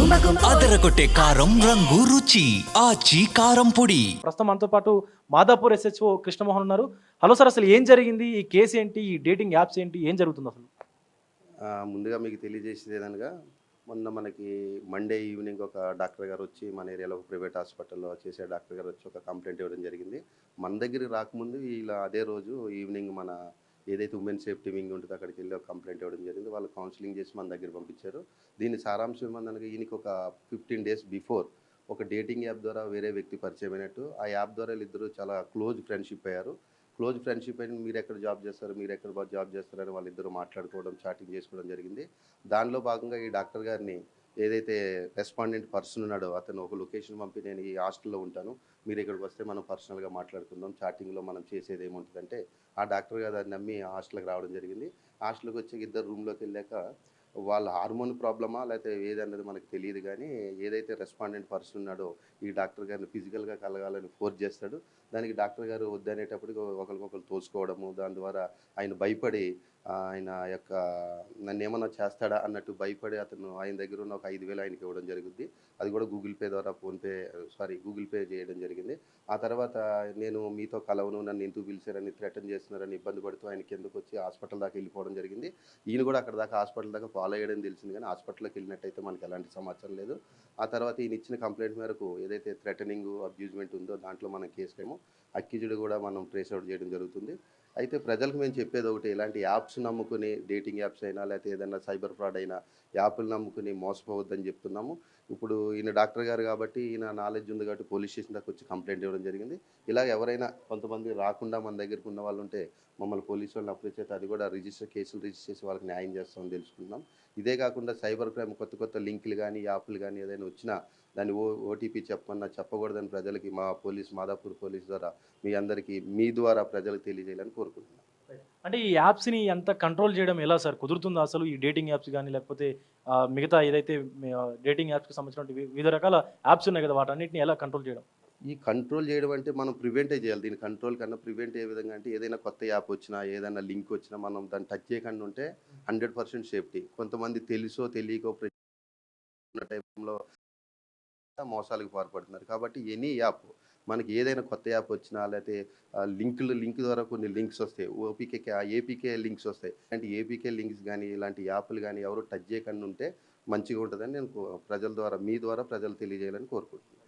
అదరగొట్టే కారం రంగు రుచి ఆచి కారం పొడి. ప్రస్తుతం మనతో పాటు మాదాపూర్ ఎస్హెచ్ఓ కృష్ణమోహన్ ఉన్నారు. హలో సార్, అసలు ఏం జరిగింది? ఈ కేసు ఏంటి? ఈ డేటింగ్ యాప్స్ ఏంటి? ఏం జరుగుతుంది అసలు? ముందుగా మీకు తెలియజేసేది ఏదనగా మొన్న మనకి మండే ఈవినింగ్ ఒక డాక్టర్ గారు వచ్చి మన ఏరియాలో ఒక ప్రైవేట్ హాస్పిటల్లో చేసే డాక్టర్ గారు వచ్చి ఒక కంప్లైంట్ ఇవ్వడం జరిగింది. మన దగ్గరికి రాకముందు ఇలా అదే రోజు ఈవినింగ్ మన ఏదైతే ఉమెన్ సేఫ్టీ వింగ్ ఉంటుందో అక్కడికి వెళ్ళి ఒక కంప్లైంట్ ఇవ్వడం జరిగింది. వాళ్ళు కౌన్సిలింగ్ చేసి మన దగ్గర పంపించారు. దీని సారాంశం ఏమనగా ఈయనకి ఒక 15 days బిఫోర్ ఒక డేటింగ్ యాప్ ద్వారా వేరే వ్యక్తి పరిచయం అయినట్టు, ఆ యాప్ ద్వారా వీళ్ళిద్దరూ చాలా క్లోజ్ ఫ్రెండ్షిప్ అయ్యారు. క్లోజ్ ఫ్రెండ్షిప్ అయిన మీరు ఎక్కడ జాబ్ చేస్తారు, మీరు ఎక్కడ జాబ్ చేస్తారని వాళ్ళిద్దరూ మాట్లాడుకోవడం, చాటింగ్ చేసుకోవడం జరిగింది. దానిలో భాగంగా ఈ డాక్టర్ గారిని ఏదైతే రెస్పాండెంట్ పర్సన్ ఉన్నాడో అతను ఒక లొకేషన్ పంపి, నేను ఈ హాస్టల్లో ఉంటాను, మీరు ఇక్కడికి వస్తే మనం పర్సనల్గా మాట్లాడుకుందాం, చాటింగ్లో మనం చేసేది ఏముంటుందంటే ఆ డాక్టర్ గారు దాన్ని నమ్మి హాస్టల్కి రావడం జరిగింది. హాస్టల్కి వచ్చి ఇద్దరు రూమ్లోకి వెళ్ళాక వాళ్ళ హార్మోన్ ప్రాబ్లమా లేకపోతే ఏదన్నది మనకు తెలియదు, కానీ ఏదైతే రెస్పాండెంట్ పర్సన్ ఉన్నాడో ఈ డాక్టర్ గారిని ఫిజికల్గా కలగాలని ఫోర్స్ చేస్తాడు. దానికి డాక్టర్ గారు వద్దనేటప్పటికి ఒకరికొకరు తోసుకోవడము, దాని ద్వారా ఆయన భయపడి ఆయన యొక్క నన్ను ఏమన్నా చేస్తాడా అన్నట్టు భయపడి అతను ఆయన దగ్గర ఉన్న ఒక 5,000 ఆయనకి ఇవ్వడం జరుగుద్ది. అది కూడా గూగుల్ పే ద్వారా గూగుల్ పే చేయడం జరిగింది. ఆ తర్వాత నేను మీతో కలవను, నన్ను ఎందుకు పిలిచారని థ్రెటన్ చేస్తున్నారని ఇబ్బంది పడుతూ ఆయనకి ఎందుకు వచ్చి హాస్పిటల్ దాకా వెళ్ళిపోవడం జరిగింది. ఈయన కూడా అక్కడ దాకా హాస్పిటల్ దాకా ఫాలో అయ్యడం తెలిసింది, కానీ హాస్పిటల్కి వెళ్ళినట్టయితే మనకి ఎలాంటి సమాచారం లేదు. ఆ తర్వాత ఈయన ఇచ్చిన కంప్లైంట్ మేరకు ఏదైతే థ్రెటనింగ్ అబ్యూజ్మెంట్ ఉందో దాంట్లో మనం కేసుకేమో అక్యూజ్డ్ కూడా మనం ట్రేస్ అవుట్ చేయడం జరుగుతుంది. అయితే ప్రజలకు మేము చెప్పేది ఒకటి, ఇలాంటి యాప్స్ నమ్ముకుని, డేటింగ్ యాప్స్ అయినా లేకపోతే ఏదైనా సైబర్ ఫ్రాడ్ అయినా యాప్లు నమ్ముకుని మోసపోవద్దని చెప్తున్నాము. ఇప్పుడు ఈయన డాక్టర్ గారు కాబట్టి ఈయన నాలెడ్జ్ ఉంది కాబట్టి పోలీస్ స్టేషన్ దాకా వచ్చి కంప్లైంట్ ఇవ్వడం జరిగింది. ఇలా ఎవరైనా కొంతమంది రాకుండా మన దగ్గరికి ఉన్న వాళ్ళు ఉంటే మమ్మల్ని పోలీసు వాళ్ళని అప్రోచ్ అయితే అది కూడా కేసులు రిజిస్టర్ చేసి వాళ్ళకి న్యాయం చేస్తామని తెలుసుకుంటున్నాం. ఇదే కాకుండా సైబర్ క్రైమ్ కొత్త లింకులు కానీ యాప్లు కానీ ఏదైనా వచ్చినా దాన్ని ఓటీపీ చెప్పమన్నా చెప్పకూడదని ప్రజలకి మాదాపూర్ పోలీస్ ద్వారా మీ అందరికీ మీ ద్వారా ప్రజలకు తెలియజేయాలని కోరుకుంటున్నాను. అంటే ఈ యాప్స్ని ఎంత కంట్రోల్ చేయడం ఎలా సార్? కుదురుతుందా అసలు? ఈ డేటింగ్ యాప్స్ కానీ లేకపోతే మిగతా ఏదైతే డేటింగ్ యాప్స్కి సంబంధించిన వివిధ రకాల యాప్స్ ఉన్నాయి కదా, వాటన్నిటిని ఎలా కంట్రోల్ చేయడం? ఈ కంట్రోల్ చేయడం అంటే మనం ప్రివెంటే చేయాలి. దీని కంట్రోల్ కన్నా ప్రివెంట్ ఏ విధంగా అంటే ఏదైనా కొత్త యాప్ వచ్చినా ఏదైనా లింక్ వచ్చినా మనం దాన్ని టచ్ చేయకుండా ఉంటే 100% సేఫ్టీ. కొంతమంది తెలుసో తెలియకో టైంలో మోసాలకు పాల్పడుతున్నారు. కాబట్టి ఎనీ యాప్ మనకి ఏదైనా కొత్త యాప్ వచ్చినా లేకపోతే లింక్ ద్వారా కొన్ని లింక్స్ వస్తాయి, ఏపీకే లింక్స్ వస్తాయి. ఇలాంటి ఏపీకే లింక్స్ కానీ ఇలాంటి యాప్లు కానీ ఎవరు టచ్ చేయకుండా ఉంటే మంచిగా ఉంటుందని నేను ప్రజల ద్వారా మీ ద్వారా ప్రజలు తెలియజేయాలని కోరుకుంటున్నాను.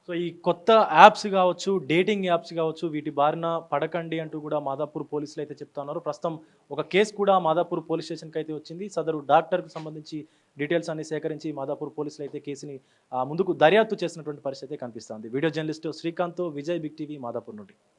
సో ఈ కొత్త యాప్స్ కావచ్చు, డేటింగ్ యాప్స్ కావచ్చు, వీటి బారిన పడకండి అంటూ కూడా మాదాపూర్ పోలీసులు అయితే చెప్తా ఉన్నారు. ప్రస్తుతం ఒక కేసు కూడా మాదాపూర్ పోలీస్ స్టేషన్కి అయితే వచ్చింది. సదరు డాక్టర్కి సంబంధించి డీటెయిల్స్ అన్ని సేకరించి మాదాపూర్ పోలీసులు అయితే కేసుని ముందుకు దర్యాప్తు చేసినటువంటి పరిస్థితి కనిపిస్తుంది. Video journalist Srikanth, Vijay, big TV, Madhapur నుండి.